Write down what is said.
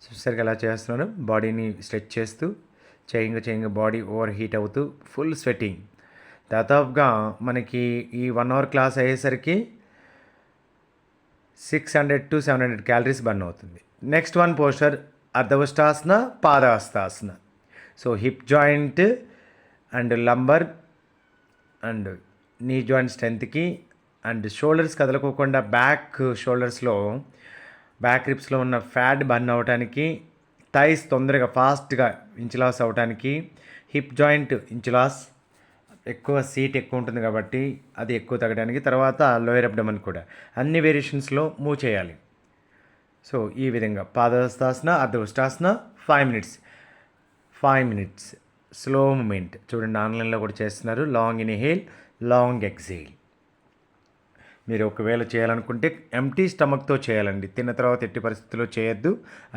చూసారుగా ఎలా చేస్తున్నాను, బాడీని స్ట్రెచ్ చేస్తూ చేయంగా బాడీ ఓవర్ హీట్ అవుతూ ఫుల్ స్వెట్టింగ్. దాదాపుగా మనకి ఈ 1 అవర్ క్లాస్ అయ్యేసరికి 600 to 700 క్యాలరీస్ బర్న్ అవుతుంది. నెక్స్ట్ వన్ పోస్టర్ అర్ధవష్టాసన, పాదహస్తాసన. So hip joint and lumbar and knee joint స్ట్రెంత్కి అండ్ షోల్డర్స్ కదలకోకుండా షోల్డర్స్లో బ్యాక్ రిప్స్లో ఉన్న ఫ్యాట్ బర్న్ అవ్వడానికి, థైస్ తొందరగా ఫాస్ట్గా ఇంచ్ లాస్ అవ్వడానికి, హిప్ జాయింట్ ఇంచ్ లాస్ ఎక్కువ సీట్ ఎక్కువ ఉంటుంది కాబట్టి అది ఎక్కువ తగ్గడానికి, తర్వాత లోయర్ అబ్డమన్ కూడా అన్ని వేరియేషన్స్లో మూవ్ చేయాలి. సో ఈ విధంగా పాదహస్తాసన, అర్ధవష్టాసన 5 మినిట్స్ స్లో మూమెంట్. చూడండి ఆన్లైన్లో కూడా చేస్తున్నారు. Long inhale, long exhale. మీరు ఒకవేళ చేయాలనుకుంటే ఎంటీ స్టమక్తో చేయాలండి. తిన్న తర్వాత ఎట్టి పరిస్థితుల్లో చేయొద్దు.